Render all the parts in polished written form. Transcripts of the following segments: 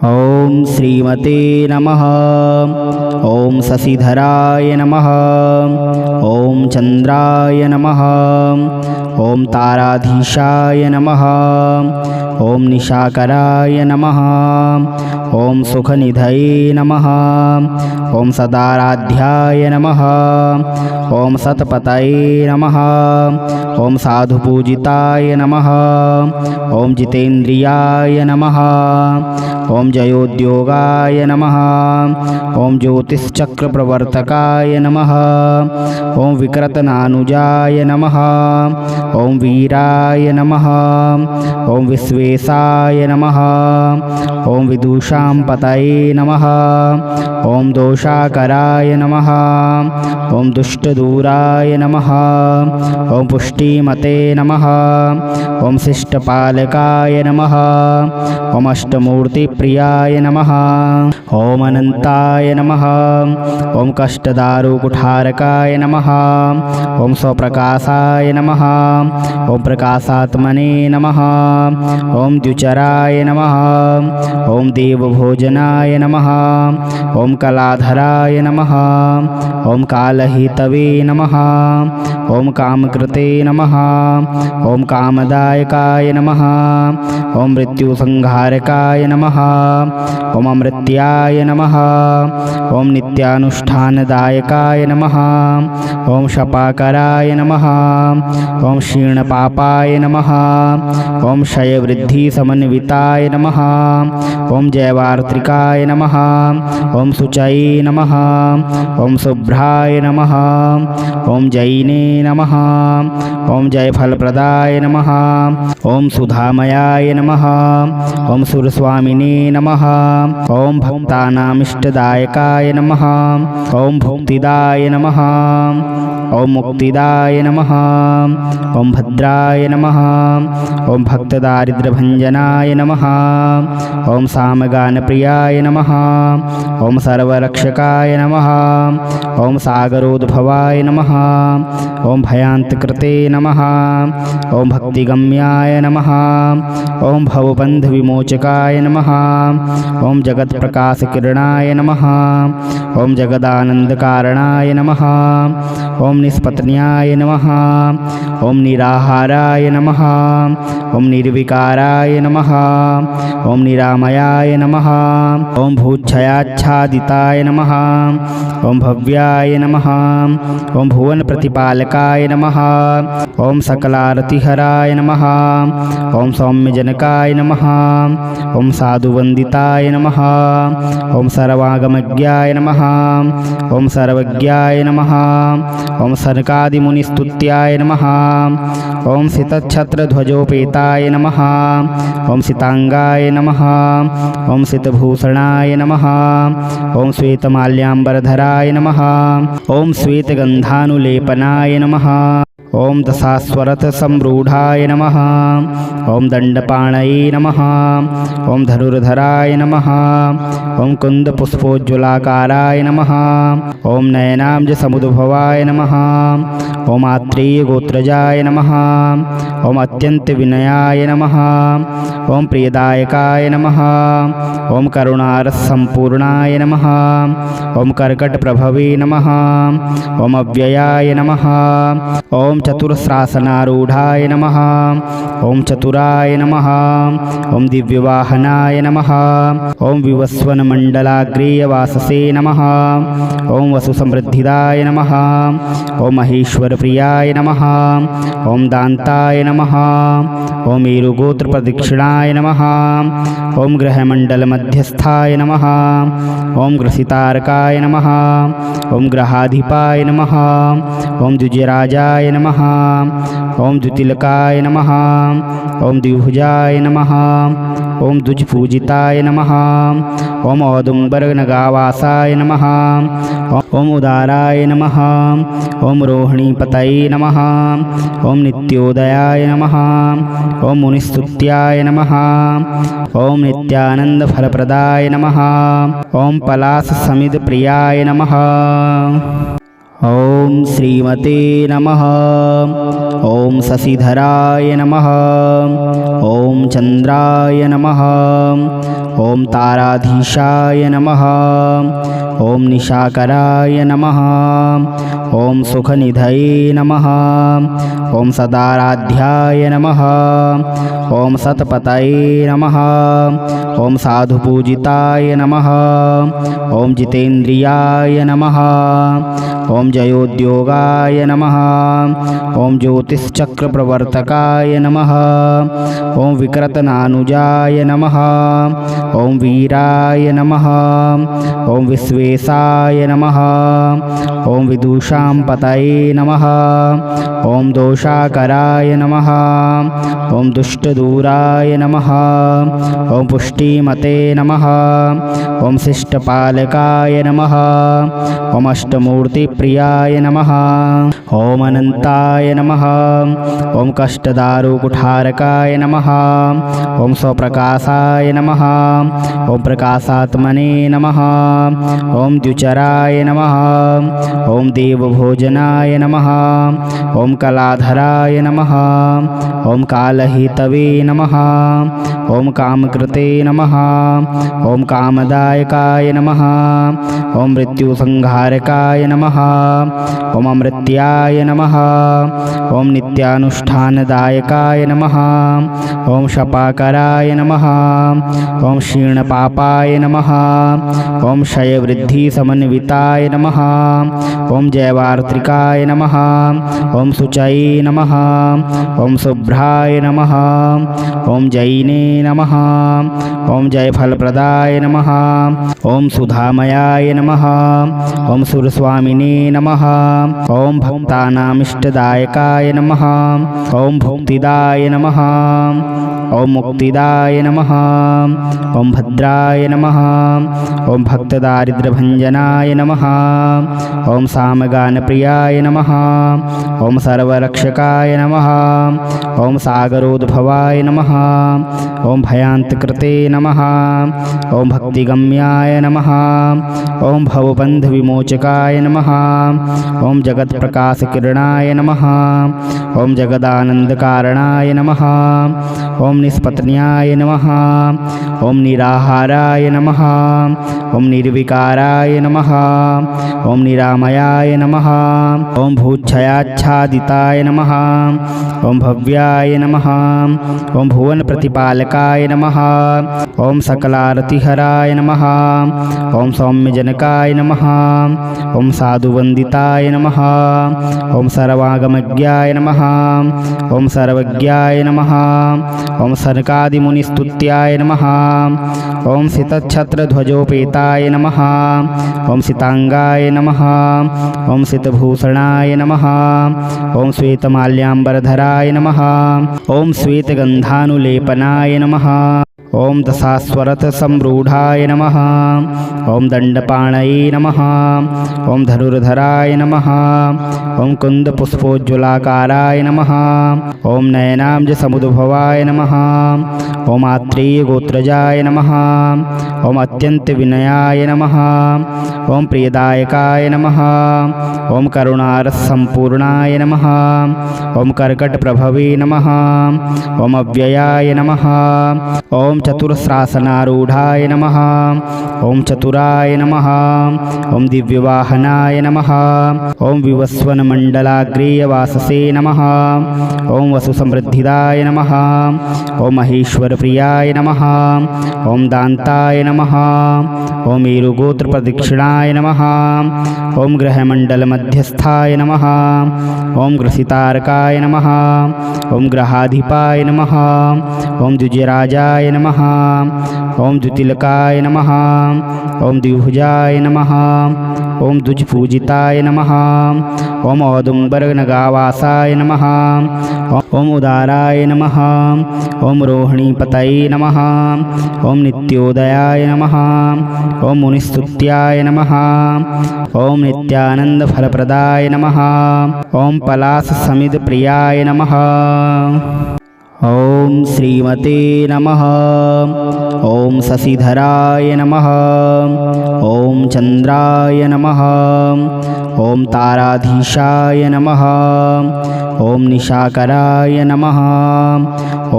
ओम श्रीमते नमः। ओम शशिधराय नमः। ओम चंद्राय नमः। ओम ताराधीशाय नमः। ओम निशाकराय नमः। ओम सुखनिधये नमः। ओम सदाराध्याय नमः। ओम सतपतये नमः। ओम साधुपूजिताय नमः। ओम जितेन्द्रियाय नमः। ओम जयोद्योगाय नमः। ओम ज्योतिश्चक्रप्रवर्तकाय नमः। ओम विकृतनानुजाय नमः। ओम वीराय नमः। ओम विश्वेशाय नमः। ओम विदुषां पतये नमः। ओम दोषाकराय नमः। ओम दुष्टदूराय नमः। ओम पुष्टिमते नमः। ओम शिष्टपालकाय नमः। ओम अष्टमूर्तिप्रियाय नमः। ओम अनंताय नमः। ओम कष्टदारुकुठारकाय नमः। ओम स्वप्रकाशाय नमः। ओम प्रकाशात्मने नमः। ओम द्युचराय नमः। ओम देवभोजनाय नमः। ओम कलाधराय नमः। ओम कालहितवे नमः। ओम कामकृते नमः। ओम कामदायकाय नमः। ओम मृत्युसंहारकाय नमः। ओम अमृत्याय नमः। ओम नित्यानुष्ठानदायकाय नमः। ओम शपाकराय नमः। ओम क्षीणपापाय नमः। ओम क्षयवृद्धिसमन्विताय नमः। ओम जयवार्त्रिकाय नमः। ओम शुचये नमः। ओम शुभ्राय नमः। ओम जैने नमः। ओम जयफलप्रदाय नमः। ओम सुधामयाय नमः। ओम सुरस्वामिने नमः। ओम भक्तानामिष्टदायकाय नमः। ओम भुक्तिदाय नमः। ओम मुक्तिदाय नमः। ओम भद्राय नमः। ओम भक्तदारिद्र्यभञ्जनाय नमः। ओम सामगानप्रियाय नमः। ओम सर्वरक्षकाय नमः। ओम सागरोद्भवाय नमः। ओम भयान्तकृते नमः। ओम भक्तिगम्याय नमः। ओम भवबन्धविमोचकाय नमः। ओम जगत्प्रकाशकिरणाय नमः। ओम जगदानन्दकारणाय नमः। ओम निष्पत्न्याय नमः। ओम निराहाराय नमः। ओम निर्विकाराय नमः। ओम निरामयाय नमः। ओम भूच्छयाच्छादिताय नमः। ओम भव्याय नमः। ओम भुवन प्रतिपालकाय नमः। ओम सकलारतिहराय नमः। ओम सौम्यजनकाय नमः। ओम साधुवंदिताय नमः। ओम सर्वागमज्ञाय नमः। ओम सर्वज्ञाय नमः। ओम सनकादिमुनिस्तुत्याय नमः। ओम सितच्छत्रध्वजोपेताय नमः। ओम सितांगाय नमः। ओम सितभूषणाय नमः। ओम श्वेतमाल्याम्बरधराय नमः। ओम श्वेतगन्धानुलेपनाय नमः। ओम दशास्वरथसम्रूढाय नमः। ओम दण्डपाणये नमः। ओम धनुर्धराय नमः। ओम कुन्दपुष्पोज्ज्वलाकाराय नमः। ओम नयनाम्बुजसमुद्भवाय नमः। ओम आत्रेयगोत्रजाय नमः। ओम अत्यन्तविनयाय नमः। ओम प्रियदायकाय नमः। ओम करुणारससम्पूर्णाय नमः। ओम कर्कटप्रभवे नमः। ओम अव्ययाय नमः। ओम चतुरस्रासनारूढ़ाय नमः। ओम चतुराय नमः। ओम दिव्यवाहनाय नमः। ओम विवस्वनमण्डलाग्रेयवाससे नमः। ओम वसुसमृद्धिदाय नमः। ओम महेश्वरप्रियाय नमः। ओम दान्ताय नमः। ओम मेरुगोत्रप्रदक्षिणाय नमः। ओम ग्रहमण्डलमध्यस्थाय नमः। ओम ग्रसितारकाय नमः। ओम ग्रहाधिपाय नमः। ओम द्विजराजाय नमः। ओम द्युतिलकाय नमः। ओम द्विभुजाय नमः। ओम द्विजपूजिताय नमः। ओम औदुम्बरनगावासाय नमः। ओम उदाराय नमः। ओम रोहिणीपतये नमः। ओम नित्योदयाय नमः। ओम मुनिस्तुत्याय नमः। ओम नित्यानन्दफलप्रदाय नमः। ओम पलाशसमिधप्रियाय नमः। ओम श्रीमते नमः। ओम शशिधराय नमः। ओम चंद्राय नमः। ॐ ताराधीशाय नमः। ॐ निशाकराय नमः। ॐ सुखनिधये नमः। ॐ सदाराध्याय नमः। ॐ सतपतये नमः। ॐ साधुपूजिताय नमः। ॐ जितेन्द्रियाय नमः। ॐ जयोद्योगाय नमः। ॐ ज्योतिश्चक्रप्रवर्तकाय नमः। ॐ विकृतनानुजाय नमः। ॐ वीराय नमः। ॐ विश्वेशाय नमः। ॐ विदुषां पतये नमः। ॐ दोषाकराय नमः। ॐ दुष्टदूराय नमः। ॐ पुष्टिमते नमः। ॐ शिष्टपालकाय नमः। ॐ अष्टमूर्तिप्रियाय नमः। ॐ अनन्ताय नमः। ॐ कष्टदारुकुठारकाय नमः। ॐ स्वप्रकाशाय नमः। ॐ प्रकाशात्मने नमः। ॐ द्युचराय नमः। ॐ देवभोजनाय नमः। ॐ कलाधराय नमः। ॐ कालहेतवे नमः। ॐ कामकृते नमः। ॐ कामदायकाय नमः। ॐ मृत्युसंहारकाय नमः। ॐ अमृत्याय नमः। ॐ नित्यानुष्ठानदायकाय नमः। ॐ शपाकराय नमः। ॐ क्षीणपापाय नमः। ॐ क्षयवृद्धिसमन्विताय नमः। ॐ जयवार्त्रिकाय नमः। ॐ शुचये नमः। ॐ शुभ्राय नमः। ॐ जैने नमः। ॐ जयफलप्रदाय नमः। ॐ सुधामयाय नमः। ॐ सुरस्वामिने नमः। ॐ भक्तानामिष्टदायकाय नमः। ॐ भुक्तिदाय नमः। ॐ मुक्तिदाय नमः। ॐ भद्राय नमः। ॐ भक्तदारिद्र्यभञ्जनाय नमः। ॐ सामगानप्रियाय नमः। ॐ सर्वरक्षकाय नमः। ॐ सागरोद्भवाय नमः। ॐ भयान्तकृते नमः। ॐ भक्तिगम्याय नमः। ॐ भवबन्धविमोचकाय नमः। ॐ जगत्प्रकाशकिरणाय नमः। ॐ जगदानन्दकारणाय नमः। ॐ निष्पत्न्याय नमः। ॐ निराहाराय नमः। ॐ निर्विकाराय नमः। ॐ निरामयाय नमः। ॐ भूच्छयाच्छादिताय नमः। ॐ भव्याय नमः। ॐ भुवनप्रतिपालकाय नमः। ॐ सकलारतिहराय नमः। ॐ सौम्यजनकाय नमः। ॐ साधुवन्दिताय नमः। ॐ सर्वागमज्ञाय नमः। ॐ सर्वज्ञाय नमः। ॐ सनकादिमुनिस्तुत्याय नमः। ॐ सितच्छत्रध्वजोपेताय नमः। ॐ सितांगाय नमः। ॐ सितभूषणाय नमः। ॐ श्वेतमाल्याम्बरधराय नमः। ॐ श्वेतगन्धानुलेपनाय नमः। ॐ दशास्वरथसम्रूढाय नमः। ॐ दण्डपाणये नमः। ॐ धनुर्धराय नमः। ॐ कुन्दपुष्पोज्ज्वलाकाराय नमः। ॐ नयनाम्जसमुद्भवाय नमः। ॐ आत्रेयगोत्रजाय नमः। ॐ अत्यन्तविनयाय नमः। ॐ प्रियदायकाय नमः। ॐ करुणारसम्पूर्णाय नमः। ॐ कर्कटप्रभवे नमः। ॐ अव्ययाय नमः। ॐ चतुरस्रासनारूढाय नमः। ॐ चतुराय नमः। ॐ दिव्यवाहनाय नमः। ॐ विवस्वनमण्डलाग्रेयवाससे नमः। ॐ वसुसमृद्धिदाय नमः। ॐ महेश्वरप्रियाय नमः। ॐ दान्ताय नमः। ॐ मेरुगोत्रप्रदक्षिणाय नमः। ॐ ग्रहमण्डलमध्यस्थाय नमः। ॐ ग्रसितारकाय नमः। ॐ ग्रहाधिपाय नमः। ॐ द्विजराजाय नमः। ॐ द्युतिलकाय नमः। ॐ द्विभुजाय नमः। ॐ द्विजपूजिताय नमः। ॐ औदुम्बरनगावासाय नमः। ॐ उदाराय नमः। ॐ रोहिणीपतये नमः। ॐ नित्योदयाय नमः। ॐ मुनिस्तुत्याय नमः। ॐ नित्यानन्दफलप्रदाय नमः। ॐ पलाशसमिधप्रियाय नमः। ॐ श्रीमते नमः। ॐ शशिधराय नमः। ॐ चन्द्राय नमः। ॐ ताराधीशाय नमः। ॐ निशाकराय नमः।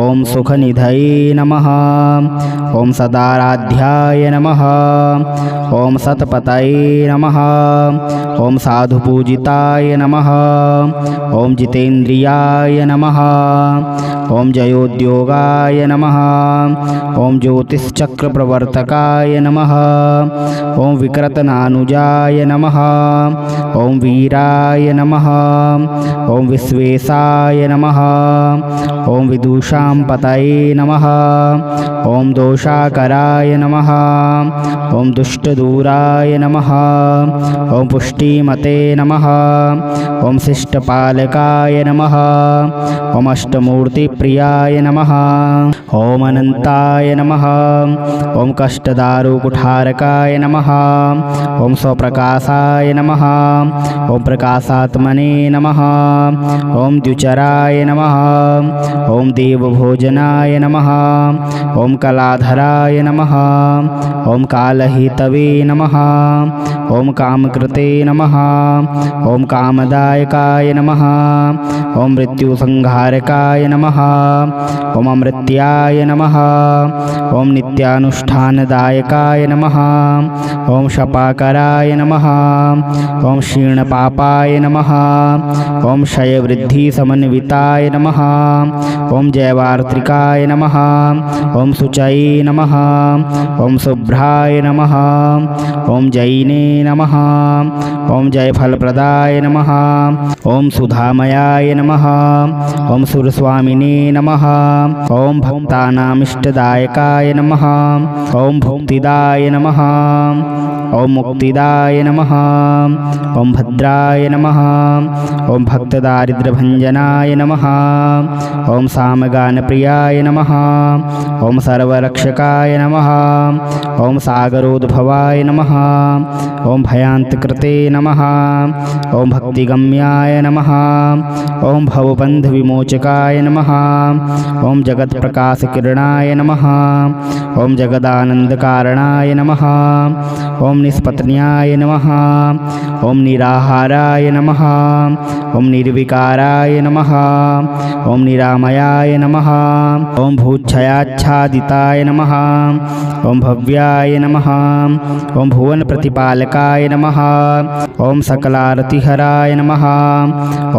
ॐ सुखनिधये नमः। ॐ सदाराध्याय नमः। ॐ सतपतये नमः। ॐ साधुपूजिताय नमः। ॐ जितेन्द्रियाय नमः। ॐ जयोद्योगाय नमः। ॐ ज्योतिश्चक्रप्रवर्तकाय नमः। ॐ विकृतनानुजाय नमः। ॐ वीराय नमः। ॐ विश्वेशाय नमः। ॐ विदुषां पतये नमः। ॐ दोषाकराय नमः। ॐ दुष्टदूराय नमः। ॐ पुष्टिमते नमः। ॐ शिष्टपालकाय नमः। ॐ अष्टमूर्तिप्रियाय नमः। ॐ अनन्ताय नमः। ॐ कष्टदारुकुठारकाय नमः। ॐ स्वप्रकाशाय नमः। ॐ प्रकाशात्मने नमः। ॐ द्युचराय नमः। ॐ देवभोजनाय नमः। ॐ कलाधराय नमः। ॐ कालहेतवे नमः। ॐ कामकृते नमः। ॐ कामदायकाय नमः। ॐ मृत्युसंहारकाय नमः। ॐ अमृत्याय नमः। ॐ नित्यानुष्ठानदायकाय नमः। ॐ शपाकराय नमः। ॐ क्षीणपापाय नमः। ॐ क्षयवृद्धिसमन्विताय नमः। ॐ जयवार्त्रिकाय नमः। ॐ शुचये नमः। ॐ शुभ्राय नमः। ॐ जैने नमः। ॐ जयफलप्रदाय नमः। ॐ सुधामयाय नमः। ॐ सुरस्वामिने नमः। ॐ भक्तानामिष्टदायकाय नमः। ॐ भुक्तिदाय नमः। ॐ मुक्तिदाय नमः। ॐ भद्राय नमः। ॐ भक्तदारिद्र्यभञ्जनाय नमः। ॐ सामगानप्रियाय नमः। ॐ सर्वरक्षकाय नमः। ॐ सागरोद्भवाय नमः। ॐ भयान्तकृते नमः। ॐ भक्तिगम्याय नमः। ॐ भवबन्धविमोचकाय नमः। ॐ जगत्प्रकाशकिरणाय नमः। ॐ जगदानन्दकारणाय नमः। ॐ निष्पत्न्याय नमः। ॐ निराहाराय नमः। ॐ निर्विकाराय नमः। ॐ निरामयाय नमः। ॐ भूच्छयाच्छादिताय नमः। ॐ भव्याय नमः। ॐ भुवनप्रतिपालकाय नमः। ॐ सकलारतिहराय नमः।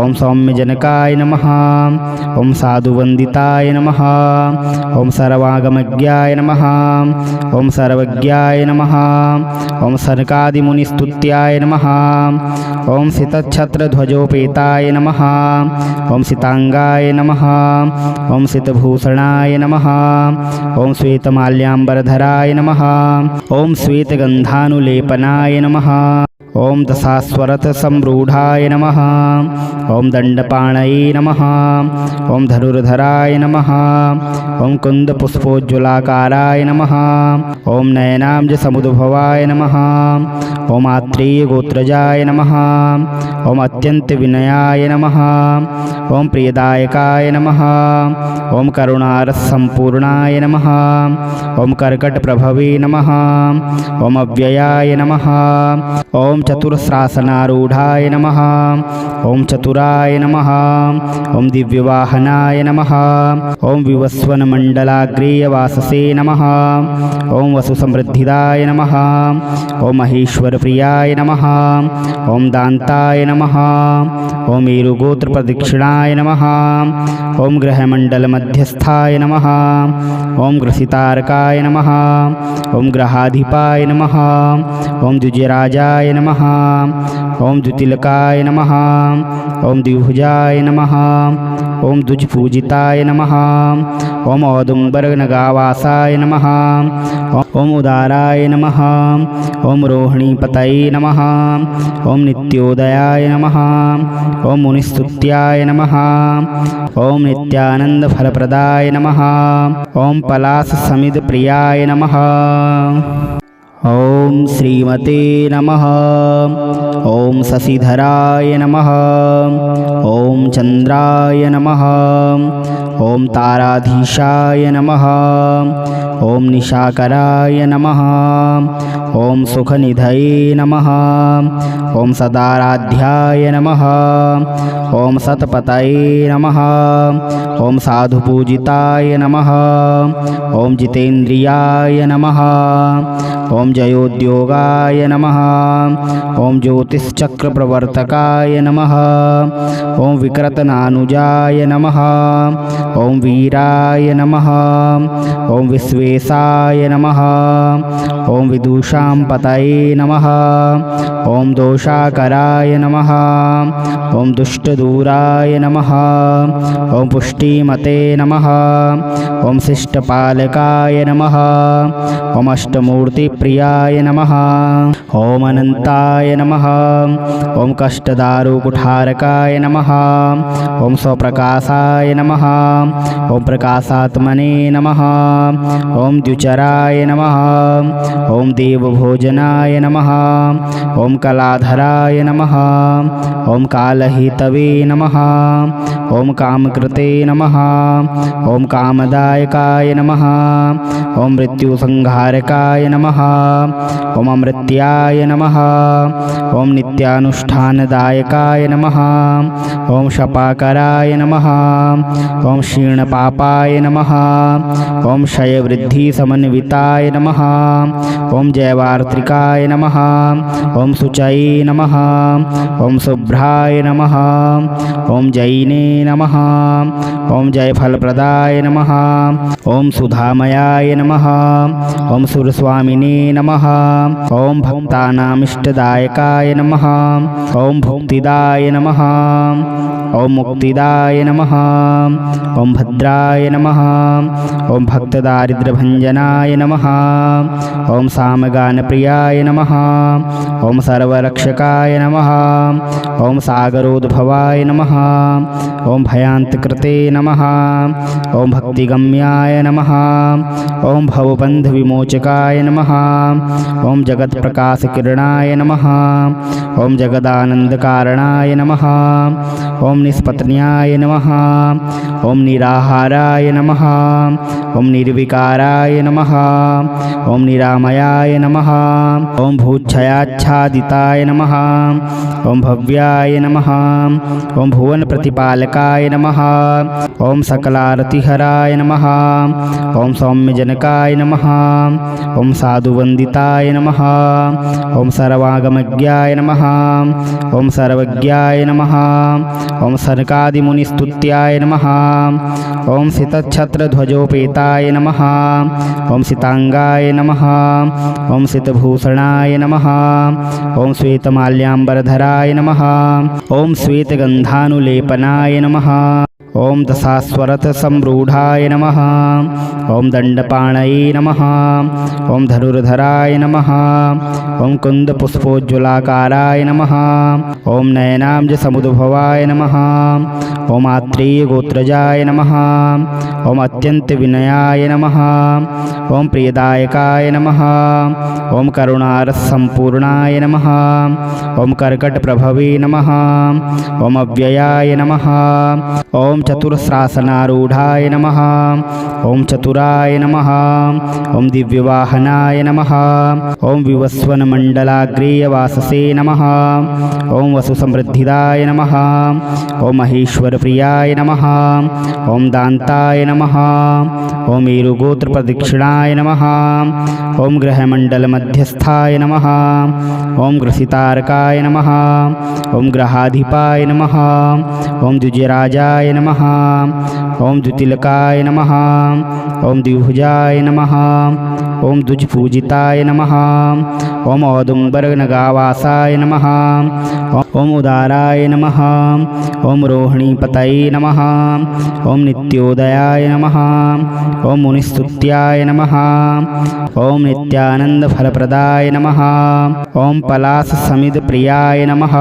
ॐ सौम्यजनकाय नमः। ॐ साधुवन्दिताय नमः। ॐ सर्वागमज्ञाय नमः। ॐ सर्वज्ञाय नमः। ॐ सनकादिमुनिस्तुत्याय नमः। ॐ सितच्छत्रध्वजोपेताय नमः। ॐ सितांगाय नमः। ॐ सितभूषणाय नमः। ॐ श्वेतमाल्याम्बरधराय नमः। ॐ श्वेतगन्धानुलेपनाय नमः। ॐ दशास्वरथसम्रूढाय नमः। ॐ दण्डपाणये नमः। ॐ धनुर्धराय नमः। ॐ कुन्दपुष्पोज्ज्वलाकाराय नमः। ॐ नयनाब्जसमुद्भवाय नमः। ॐ आत्रेयगोत्रजाय नमः। ॐ अत्यन्तविनयाय नमः। ॐ प्रियदायकाय नमः। ॐ करुणारसम्पूर्णाय नमः। ॐ कर्कटप्रभवे नमः। ॐ अव्ययाय नमः। ॐ चतुरस्रासनारूढाय नमः। ॐ चतुराय नमः। ॐ दिव्यवाहनाय नमः। ॐ विवस्वनमण्डलाग्रेयवाससे नमः। ॐ वसुसमृद्धिदाय नमः। ॐ महेश्वरप्रियाय नमः। ॐ दान्ताय नमः। ॐ मेरुगोत्रप्रदक्षिणाय नमः। ॐ ग्रहमण्डलमध्यस्थाय नमः। ॐ ग्रसितारकाय नमः। ॐ ग्रहाधिपाय नमः। ॐ द्विजराजाय नमः। ॐ द्युतिलकाय नमः। ॐ द्विभुजाय नमः। ॐ द्विजपूजिताय नमः। ॐ औदुम्बरनगावासाय नमः। ॐ उदाराय नमः। ॐ रोहिणीपतये नमः। ॐ नित्योदयाय नमः। ॐ मुनिस्तुत्याय नमः। ॐ नित्यानन्दफलप्रदाय नमः। ॐ पलाशसमिधप्रियाय नमः। ॐ श्रीमते नमः। ॐ शशिधराय नमः। ॐ चन्द्राय नमः। ॐ ताराधीशाय नमः। ॐ निशाकराय नमः। ॐ सुखनिधये नमः। ॐ सदाराध्याय नमः। ॐ सतपतये नमः। ॐ साधुपूजिताय नमः। ॐ जितेन्द्रियाय नमः। ॐ जयोद्योगाय नमः। ॐ ज्योतिश्चक्रप्रवर्तकाय नमः। ॐ विकृतनानुजाय नमः। ॐ वीराय नमः। ॐ विश्वेशाय नमः। ॐ विदुषां पतये नमः। ॐ दोषाकराय नमः। ॐ दुष्टदूराय नमः। ॐ पुष्टिमते नमः। ॐ शिष्टपालकाय नमः। ॐ अष्टमूर्तिप्रियाय नमः। ॐ अनन्ताय नमः। ॐ कष्टदारुकुठारकाय नमः। ॐ स्वप्रकाशाय नमः। ॐ प्रकाशात्मने नमः। ॐ द्युचराय नमः। ॐ देवभोजनाय नमः। ॐ कलाधराय नमः। ॐ कालहेतवे नमः। ॐ कामकृते नमः। ॐ कामदायकाय नमः। ॐ मृत्युसंहारकाय नमः। ॐ अमृत्याय नमः। ॐ नित्यानुष्ठानदायकाय नमः। ॐ शपाकराय नमः। ॐ क्षीणपापाय नमः। ॐ क्षयवृद्धिसमन्विताय नमः। ॐ जयवार्त्रिकाय नमः। ॐ शुचये नमः। ॐ शुभ्राय नमः। ॐ जैने नमः। ॐ जयफलप्रदाय नमः। ॐ सुधामयाय नमः। ॐ सुरस्वामिने नमः। ॐ भक्तानामिष्टदायकाय नमः। ॐ भुक्तिदाय नमः। ॐ मुक्तिदाय नमः। ॐ भद्राय नमः। ॐ भक्तदारिद्र्यभञ्जनाय नमः। ॐ सामगानप्रियाय नमः। ॐ सर्वरक्षकाय नमः। ॐ सागरोद्भवाय नमः। ॐ भयान्तकृते नमः। ॐ भक्तिगम्याय नमः। ॐ भवबन्धविमोचकाय नमः। ॐ जगत्प्रकाशकिरणाय नमः। ॐ जगदानन्दकारणाय नमः। ॐ निष्पत्न्याय नमः। ॐ निराहाराय नमः। ॐ निर्विकाराय नमः। ॐ निरामयाय नमः। ॐ भूच्छयाच्छादिताय नमः। ॐ भव्याय नमः। ॐ भुवनप्रतिपालकाय नमः। ॐ सकलारतिहराय नमः। ॐ सौम्यजनकाय नमः। ॐ साधुवन्दिताय नमः। ॐ सर्वागमज्ञाय नमः। ॐ सर्वज्ञाय नमः। ॐ सनकादिमुनिस्तुत्याय नमः। ॐ सितच्छत्रध्वजोपेताय नमः। ॐ सितांगाय नमः। ॐ सितभूषणाय नमः। ॐ श्वेतमाल्याम्बरधराय नमः। ॐ श्वेतगन्धानुलेपनाय नमः। ॐ दशास्वरथसम्रूढाय नमः। ॐ दण्डपाणये नमः। ॐ धनुर्धराय नमः। ॐ कुन्दपुष्पोज्ज्वलाकाराय नमः। ॐ नयनाम्जसमुद्भवाय नमः। ॐ आत्रेयगोत्रजाय नमः। ॐ अत्यन्तविनयाय नमः। ॐ प्रियदायकाय नमः। ॐ करुणारसम्पूर्णाय नमः। ॐ कर्कटप्रभवे नमः। ॐ अव्ययाय नमः। ॐ चतुरस्रासनारूढाय नमः। ॐ चतुराय नमः। ॐ दिव्यवाहनाय नमः। ॐ विवस्वनमण्डलाग्रेयवाससे नमः। ॐ वसुसमृद्धिदाय नमः। ॐ महेश्वरप्रियाय नमः। ॐ दान्ताय नमः। ॐ मेरुगोत्रप्रदक्षिणाय नमः। ॐ ग्रहमण्डलमध्यस्थाय नमः। ॐ ग्रसितारकाय नमः। ॐ ग्रहाधिपाय नमः। ॐ द्विजराजाय नमः। ॐ द्वितिलकाय नमः। ॐ द्विभुजाय नमः। ॐ द्विजपूजिताय नमः। ॐ औदुम्बरनगावासाय नमः। ॐ उदाराय नमः। ॐ रोहिणीपतये नमः। ॐ नित्योदयाय नमः। ॐ मुनिस्तुत्याय नमः। ॐ नित्यानन्दफलप्रदाय नमः। ॐ पलाशसमिधप्रियाय नमः।